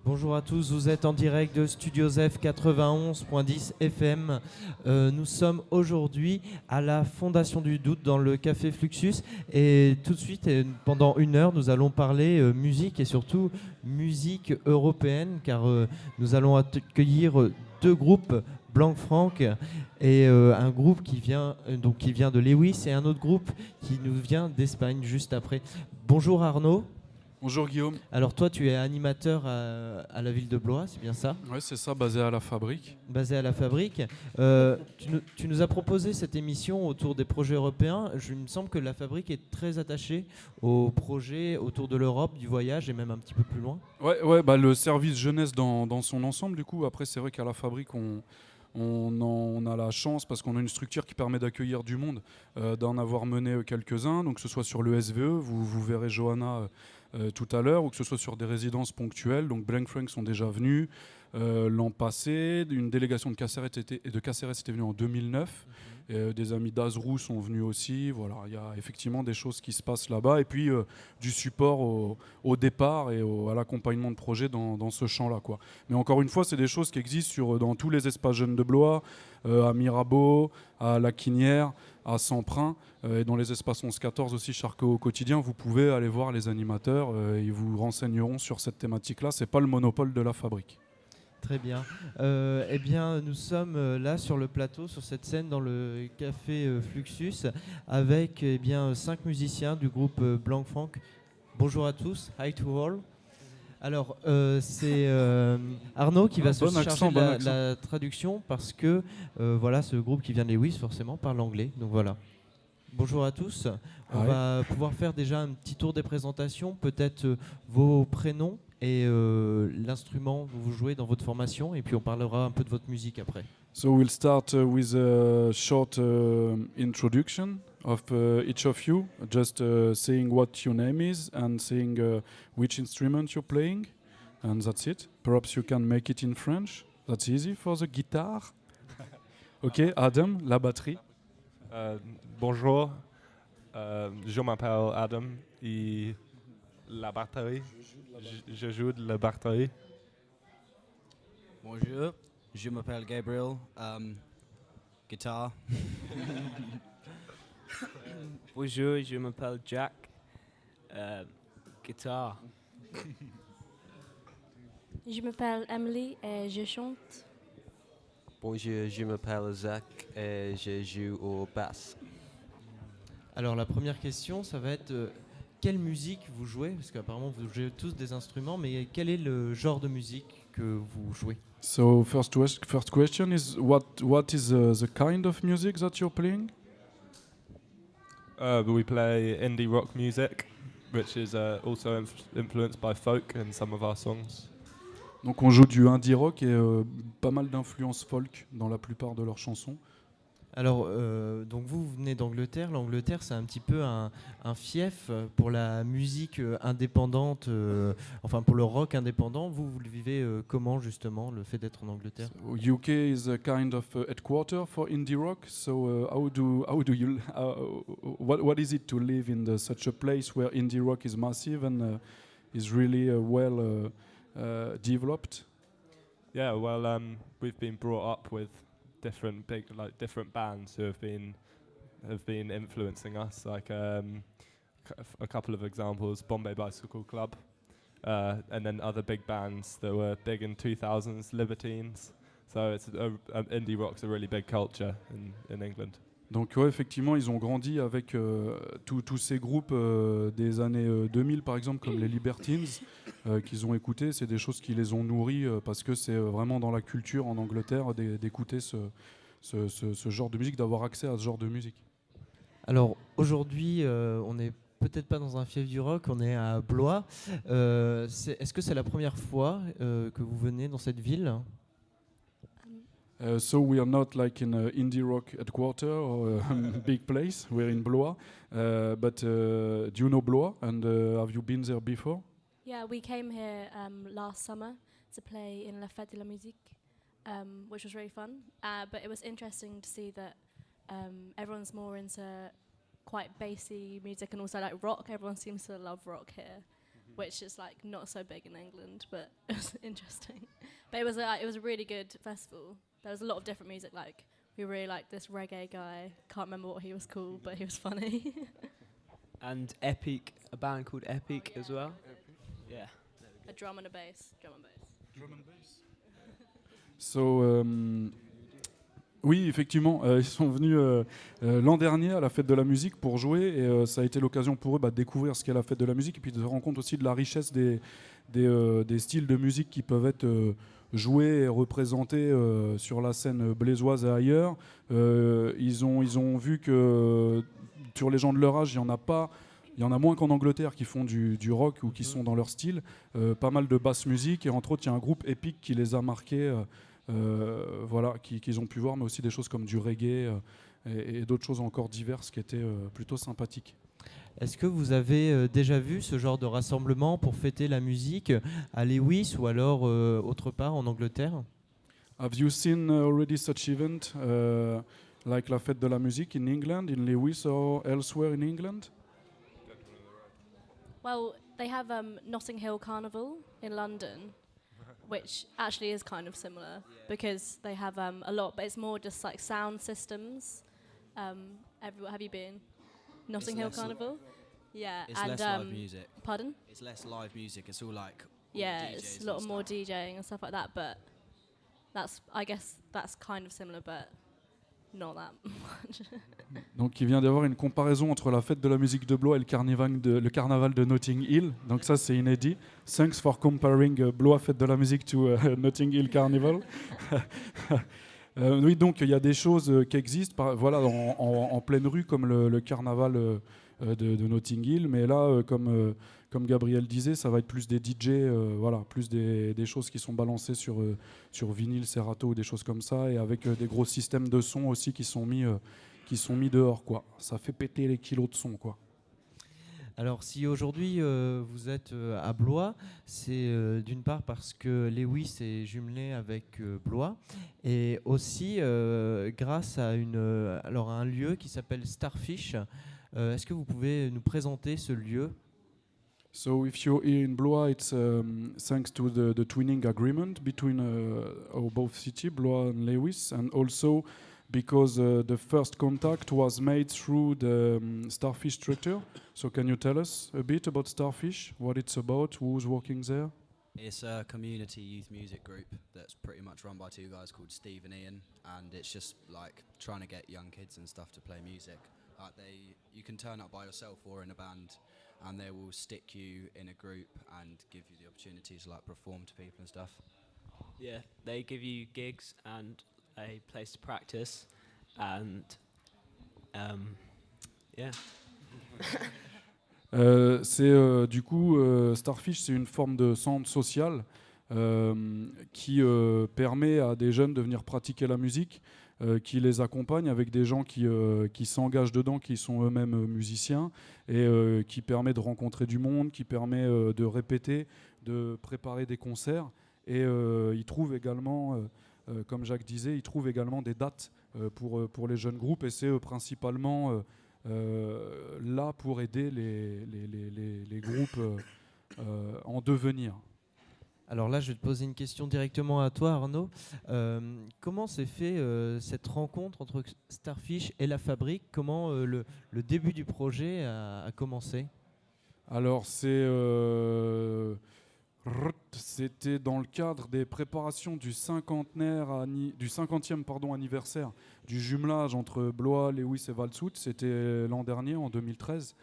Bonjour à tous, vous êtes en direct de Studio ZEF 91.10 FM. Nous sommes aujourd'hui à la Fondation du Doute dans le Café Fluxus et tout de suite, pendant 1 heure, nous allons parler musique et surtout musique européenne car nous allons accueillir deux groupes, Blanc Frank et un groupe qui vient de Lewis et un autre groupe qui nous vient d'Espagne juste après. Bonjour Arnaud. Bonjour Guillaume. Alors toi, tu es animateur à la ville de Blois, c'est bien ça? Oui, c'est ça, basé à la Fabrique. Basé à la Fabrique. Tu nous as proposé cette émission autour des projets européens. Il me semble que la Fabrique est très attachée aux projets autour de l'Europe, du voyage et même un petit peu plus loin. Ouais, le service jeunesse dans son ensemble, du coup. Après, c'est vrai qu'à la Fabrique, on a la chance, parce qu'on a une structure qui permet d'accueillir du monde, d'en avoir mené quelques-uns. Donc, que ce soit sur le SVE, vous verrez Johanna tout à l'heure, ou que ce soit sur des résidences ponctuelles. Donc Blank Frank sont déjà venus l'an passé. Une délégation de Caceres était venue en 2009. Des amis d'Azrou sont venus aussi. Voilà, il y a effectivement des choses qui se passent là-bas. Et puis du support au départ et à l'accompagnement de projets dans ce champ-là, quoi. Mais encore une fois, c'est des choses qui existent dans tous les espaces jeunes de Blois, à Mirabeau, à La Quinière, à Samprin, et dans les espaces 11-14 aussi, Charcot au quotidien. Vous pouvez aller voir les animateurs, ils vous renseigneront sur cette thématique-là. C'est pas le monopole de la Fabrique. Très bien. Eh bien, nous sommes là sur le plateau, sur cette scène dans le Café Fluxus, avec 5 musiciens du groupe Blanc Frank. Bonjour à tous, hi to all. Alors, c'est Arnaud qui va se charger de la traduction parce que voilà, ce groupe qui vient de Lewis, forcément, parle anglais. Donc voilà. Bonjour à tous. On va pouvoir faire déjà un petit tour des présentations, peut-être vos prénoms et l'instrument que vous jouez dans votre formation, et puis on parlera un peu de votre musique après. So we'll start with a short introduction of each of you, just saying what your name is and saying which instrument you're playing, and that's it. Perhaps you can make it in French. That's easy for the guitar. Ok, Adam, la batterie. Bonjour, je m'appelle Adam et la batterie. Je joue de la batterie. Bonjour, je m'appelle Gabriel, guitare. Bonjour, je m'appelle Jack, guitare. Je m'appelle Emily et je chante. Bonjour, je m'appelle Zach et je joue au basse. Alors la première question, ça va être quelle musique vous jouez? Parce qu'apparemment vous jouez tous des instruments, mais quel est le genre de musique que vous jouez? So first question is what is the kind of music that you're playing? We play indie rock music, which is also influenced by folk in some of our songs. Donc on joue du indie rock et pas mal d'influences folk dans la plupart de leurs chansons. Alors, donc vous venez d'Angleterre. L'Angleterre, c'est un petit peu un fief pour la musique indépendante, enfin pour le rock indépendant. Vous le vivez comment justement, le fait d'être en Angleterre? So UK is a kind of headquarter for indie rock. So how do you what is it to live in such a place where indie rock is massive and is really well developed? Yeah, well, we've been brought up with different bands who have been influencing us. Like a couple of examples: Bombay Bicycle Club, and then other big bands that were big in 2000s, Libertines. So indie rock's a really big culture in England. Donc ouais, effectivement, ils ont grandi avec tous ces groupes des années 2000, par exemple, comme les Libertines, qu'ils ont écoutés. C'est des choses qui les ont nourris parce que c'est vraiment dans la culture en Angleterre d'écouter ce genre de musique, d'avoir accès à ce genre de musique. Alors aujourd'hui, on n'est peut-être pas dans un fief du rock, on est à Blois. Est-ce que c'est la première fois que vous venez dans cette ville? So we are not like in an indie rock headquarter or a big place. We're in Blois. But do you know Blois? And have you been there before? Yeah, we came here last summer to play in La Fête de la Musique, which was really fun. But it was interesting to see that everyone's more into quite bassy music and also like rock. Everyone seems to love rock here. which is like not so big in England, but it was interesting. But it was a really good festival. There was a lot of different music. Like we really liked this reggae guy. Can't remember what he was called, but he was funny. And Epic, a band called Epic as well. Yeah. A drum and a bass. Drum and bass. Drum and bass. So, oui, effectivement, ils sont venus l'an dernier à la fête de la musique pour jouer et ça a été l'occasion pour eux de découvrir ce qu'est la fête de la musique et puis de se rendre compte aussi de la richesse des styles de musique qui peuvent être joués et représentés sur la scène blésoise et ailleurs. Ils ont vu que sur les gens de leur âge, il y en a moins qu'en Angleterre qui font du rock ou qui sont dans leur style. Pas mal de basse musique et entre autres, il y a un groupe Epic qui les a marqués. Voilà, qu'ils ont pu voir, mais aussi des choses comme du reggae et d'autres choses encore diverses qui étaient plutôt sympathiques. Est-ce que vous avez déjà vu ce genre de rassemblement pour fêter la musique à Lewis ou alors autre part en Angleterre? Have you seen already such event like la fête de la musique in England, in Lewis or elsewhere in England? Well, they have Notting Hill Carnival in London, which actually is kind of similar because they have a lot, but it's more just like sound systems. Have you been? Notting Hill Carnival? Yeah. It's and less live music. Pardon? It's less live music. It's all like all Yeah, DJs it's a and lot stuff. more DJing and stuff like that, but I guess that's kind of similar, but not that much. Donc il vient d'y avoir une comparaison entre la fête de la musique de Blois et le carnaval de Notting Hill. Donc ça c'est inédit. Thanks for comparing Blois fête de la musique to Notting Hill Carnival. Oui, donc il y a des choses qui existent voilà, en pleine rue comme le carnaval de Notting Hill. Mais là, comme Gabriel disait, ça va être plus des DJ, voilà, plus des choses qui sont balancées sur vinyle, Serato ou des choses comme ça, et avec des gros systèmes de son aussi qui sont mis dehors, quoi. Ça fait péter les kilos de son, quoi. Alors si aujourd'hui vous êtes à Blois, c'est d'une part parce que Lewis est jumelé avec Blois et aussi grâce à un lieu qui s'appelle Starfish. Est-ce que vous pouvez nous présenter ce lieu? So if you're here in Blois, it's thanks to the twinning agreement between both cities, Blois and Lewis, and also because the first contact was made through the Starfish structure. So can you tell us a bit about Starfish, what it's about, who's working there? It's a community youth music group that's pretty much run by two guys called Steve and Ian, and it's just like trying to get young kids and stuff to play music. You can turn up by yourself or in a band, and they will stick you in a group and give you the opportunity to like perform to people and stuff. Yeah, they give you gigs and a place to practice, and yeah. Du coup, Starfish, c'est une forme de centre social qui permet à des jeunes de venir pratiquer la musique, qui les accompagne avec des gens qui s'engagent dedans, qui sont eux-mêmes musiciens, et qui permet de rencontrer du monde, qui permet de répéter, de préparer des concerts. Et ils trouvent également, comme Jacques disait, ils trouvent également des dates pour les jeunes groupes, et c'est principalement là pour aider les groupes en devenir. Alors là, je vais te poser une question directement à toi, Arnaud. Comment s'est fait cette rencontre entre Starfish et La Fabrique? Comment le début du projet a commencé? Alors, c'était dans le cadre des préparations du 50e anniversaire du jumelage entre Blois, Lewis et Waldshut. C'était l'an dernier, en 2013.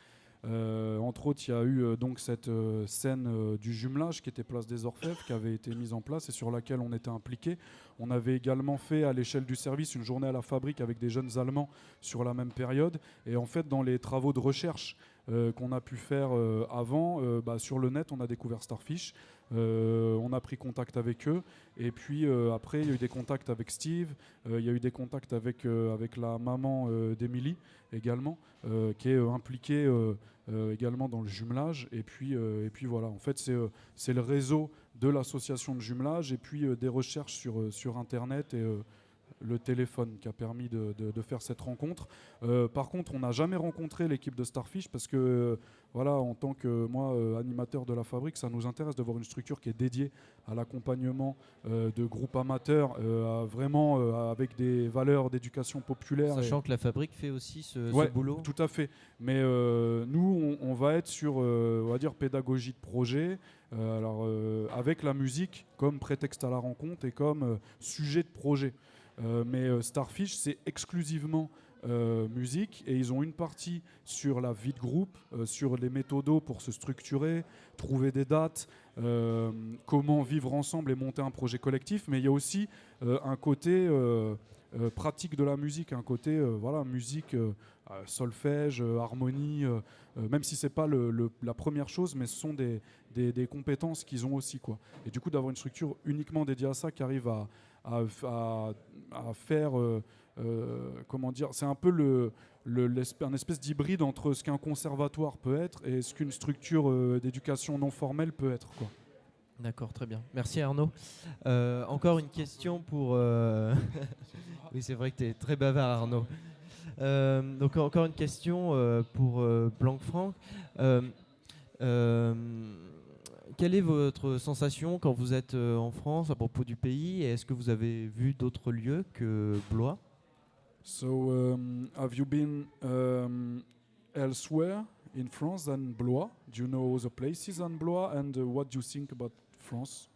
Entre autres, il y a eu donc cette scène du jumelage qui était place des Orfèvres, qui avait été mise en place et sur laquelle on était impliqué. On avait également fait à l'échelle du service une journée à la Fabrique avec des jeunes Allemands sur la même période. Et en fait, dans les travaux de recherche qu'on a pu faire avant, sur le net, on a découvert Starfish. On a pris contact avec eux et puis après il y a eu des contacts avec Steve, il y a eu des contacts avec la maman d'Emily également, qui est impliquée également dans le jumelage, et puis voilà, en fait c'est le réseau de l'association de jumelage et puis des recherches sur internet et le téléphone qui a permis de faire cette rencontre. Par contre, on n'a jamais rencontré l'équipe de Starfish parce que, voilà, en tant que moi, animateur de la fabrique, ça nous intéresse de voir une structure qui est dédiée à l'accompagnement de groupes amateurs, vraiment avec des valeurs d'éducation populaire. Sachant que la fabrique fait aussi ce Ouais, boulot. tout à fait. Mais nous, on va être sur, on va dire, pédagogie de projet, avec la musique comme prétexte à la rencontre et comme sujet de projet. Mais Starfish, c'est exclusivement musique et ils ont une partie sur la vie de groupe, sur les méthodos pour se structurer, trouver des dates, comment vivre ensemble et monter un projet collectif. Mais il y a aussi un côté pratique de la musique, un côté voilà, musique, solfège, harmonie, même si c'est pas la première chose, mais ce sont des compétences qu'ils ont aussi, quoi. Et du coup d'avoir une structure uniquement dédiée à ça qui arrive à faire comment dire, c'est un peu un espèce d'hybride entre ce qu'un conservatoire peut être et ce qu'une structure d'éducation non formelle peut être, quoi. D'accord, très bien. Merci Arnaud. Encore une question pour... oui, c'est vrai que tu es très bavard Arnaud. Donc encore une question pour Blanc-Franc. Quelle est votre sensation quand vous êtes en France à propos du pays et est-ce que vous avez vu d'autres lieux que Blois? So, have you been elsewhere in France than Blois? Do you know the places in Blois and what do you think about France?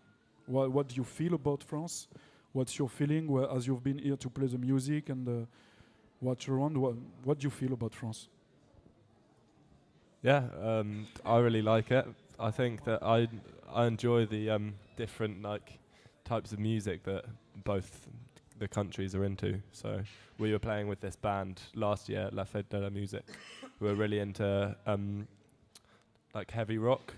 What do you feel about France? What's your feeling as you've been here to play the music and watch around? What do you feel about France? Yeah, I really like it. I think that I enjoy the different types of music that both the countries are into. So we were playing with this band last year at La Fête de la Musique. We were really into heavy rock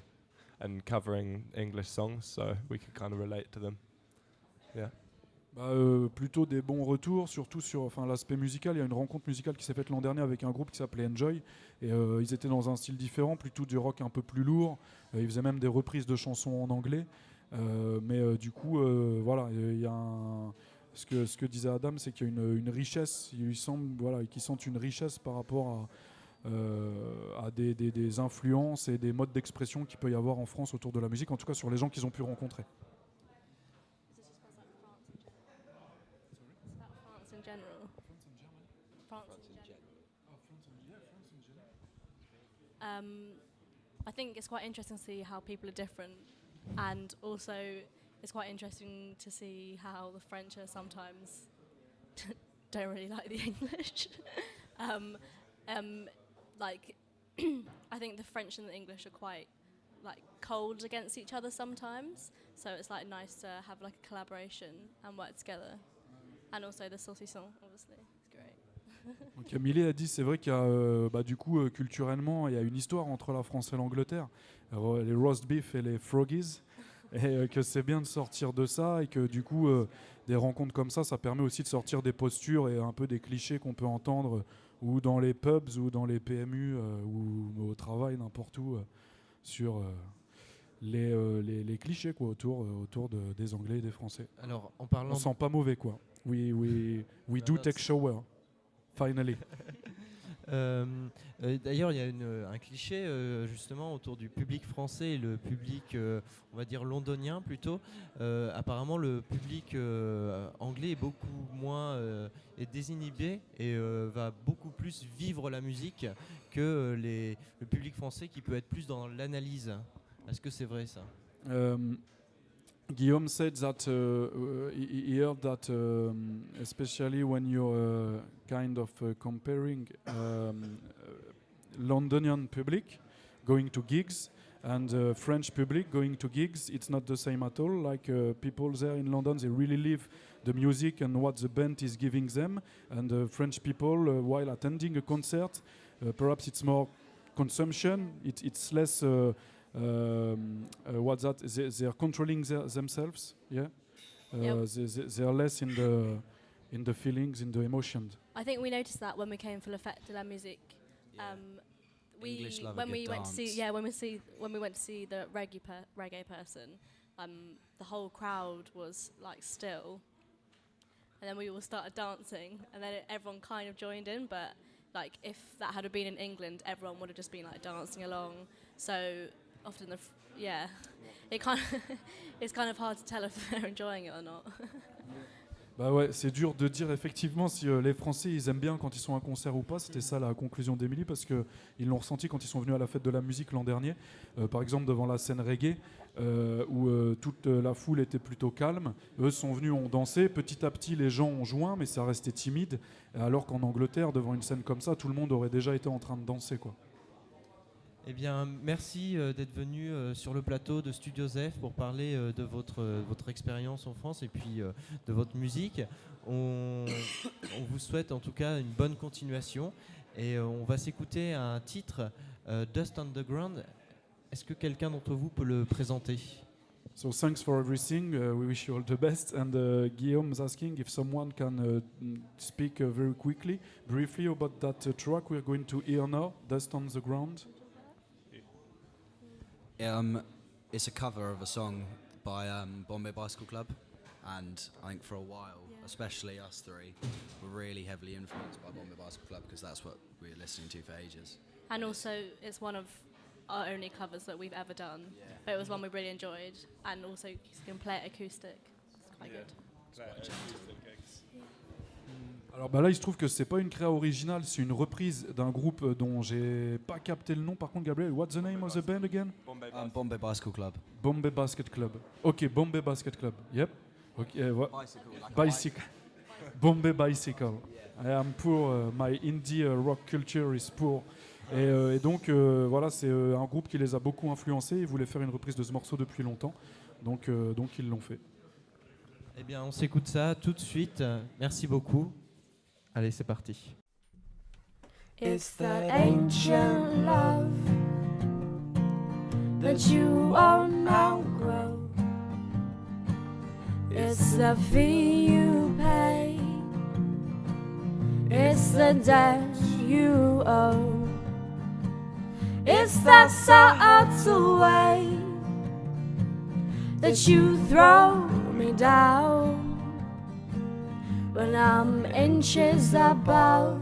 and covering English songs, so we could kind of relate to them. Yeah. Plutôt des bons retours, surtout sur l'aspect musical. Il y a une rencontre musicale qui s'est faite l'an dernier avec un groupe qui s'appelait Enjoy. Et ils étaient dans un style différent, plutôt du rock un peu plus lourd. Ils faisaient même des reprises de chansons en anglais. Mais du coup, voilà, il y a ce que disait Adam, c'est qu'il y a une richesse. Il semble qu'ils sentent une richesse par rapport à des influences et des modes d'expression qu'il peut y avoir en France autour de la musique, en tout cas sur les gens qu'ils ont pu rencontrer. I think it's quite interesting to see how people are different, and also it's quite interesting to see how the French are sometimes don't really like the English. I think the French and the English are quite cold against each other sometimes, so it's nice to have a collaboration and work together. And also the saucisson, obviously, it's great. Donc Amélie a dit, c'est vrai qu'il y a du coup culturellement il y a une histoire entre la France et l'Angleterre, les roast beef et les froggies, et que c'est bien de sortir de ça et que du coup des rencontres comme ça permet aussi de sortir des postures et un peu des clichés qu'on peut entendre ou dans les pubs ou dans les PMU ou au travail, n'importe où, sur les clichés quoi, autour des Anglais et des Français. Alors, en parlant on sent pas mauvais quoi. We do take shower. Finally. D'ailleurs, il y a un cliché justement autour du public français et le public, on va dire londonien plutôt. Apparemment, le public anglais est beaucoup moins est désinhibé et va beaucoup plus vivre la musique que le public français qui peut être plus dans l'analyse. Est-ce que c'est vrai ça? Guillaume said that he heard that especially when you're kind of comparing Londonian public going to gigs and French public going to gigs, it's not the same at all. People there in London, they really live the music and what the band is giving them, and French people, while attending a concert, perhaps it's more consumption, it's less what's that? They're controlling themselves, yeah. Yep. They're less in the feelings, in the emotions. I think we noticed that when we came for La Fête de la Musique. English love a when good we went to dance. see when we went to see the reggae person, the whole crowd was still, and then we all started dancing, and then everyone kind of joined in. But like, if that had been in England, everyone would have just been like dancing along. So often it kind of it's kind of hard to tell if they're enjoying it or not. Bah ouais, c'est dur de dire effectivement si les Français ils aiment bien quand ils sont à un concert ou pas. C'était ça la conclusion d'Émilie, parce qu'ils l'ont ressenti quand ils sont venus à la fête de la musique l'an dernier. Par exemple devant la scène reggae où toute la foule était plutôt calme. Eux sont venus, ont dansé. Petit à petit les gens ont joint, mais ça restait timide. Alors qu'en Angleterre, devant une scène comme ça, tout le monde aurait déjà été en train de danser, quoi. Eh bien, merci d'être venu sur le plateau de Studio Zef pour parler de votre expérience en France et puis de votre musique. On vous souhaite en tout cas une bonne continuation et on va s'écouter un titre, Dust on the Ground. Est-ce que quelqu'un d'entre vous peut le présenter? So thanks for everything. We wish you all the best. And Guillaume is asking if someone can speak very quickly, briefly about that track we're going to hear now, Dust on the Ground. It's a cover of a song by Bombay Bicycle Club, and I think for a while, especially us three, were really heavily influenced by Bombay Bicycle Club because that's what we were listening to for ages. And also, it's one of our only covers that we've ever done. Yeah. But it was one we really enjoyed, and also you can play it acoustic. It's quite good. Alors bah là, il se trouve que c'est pas une créa originale, c'est une reprise d'un groupe dont j'ai pas capté le nom. Par contre, Gabriel, what's the name of the band again? Bombay Bicycle Club. Bombay Basket Club. Ok, Bombay Basket Club. Yep. Okay, Bicycle. Like a Bicycle. Bombay Bicycle. I am poor. My indie rock culture is poor. Et donc voilà, c'est un groupe qui les a beaucoup influencés. Ils voulaient faire une reprise de ce morceau depuis longtemps, donc ils l'ont fait. Eh bien, on s'écoute ça tout de suite. Merci beaucoup. Allez, c'est parti. It's that ancient love that you won't outgrow. It's the fee you pay. It's the debt you owe. It's that subtle way that you throw me down when I'm inches above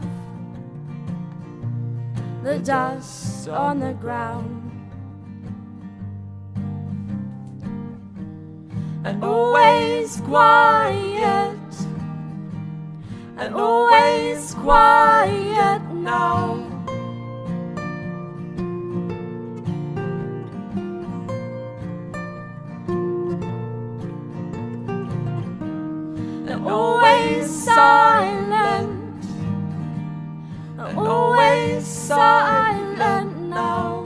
the dust on the ground. And always quiet, and always quiet now. And always silent, and always silent now.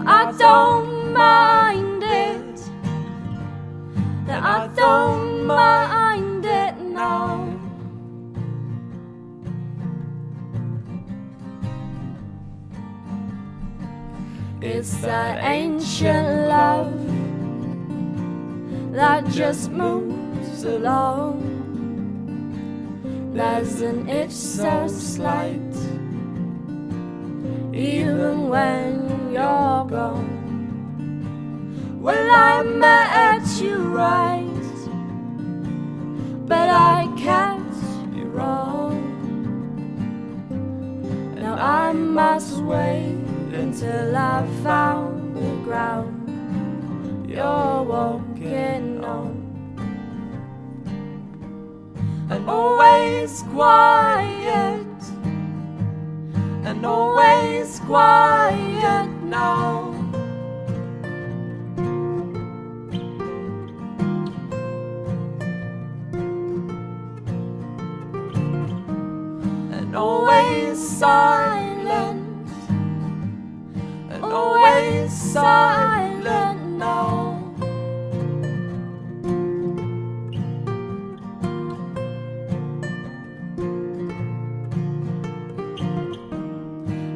I don't mind it, that I don't mind it now. It's that ancient love that just moves along. There's an itch so slight, even when you're gone. Well, I met you right, but I can't be wrong. Now I must wait until I've found the ground you're walking on. And always quiet, and always quiet now. And always silent, and always silent now.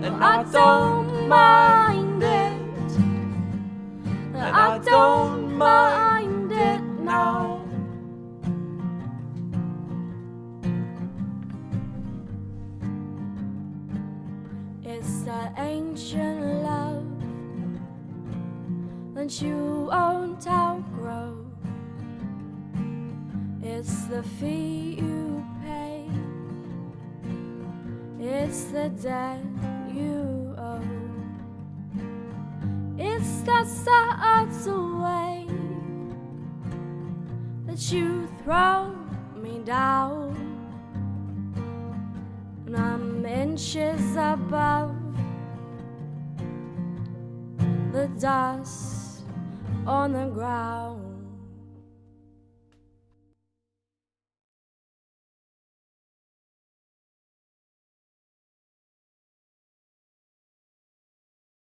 And I don't mind it, I don't mind it now. It's that ancient love that you won't outgrow. It's the fee you pay. It's the debt you owe. It's that subtle way that you throw me down. And I'm inches above the dust on the ground.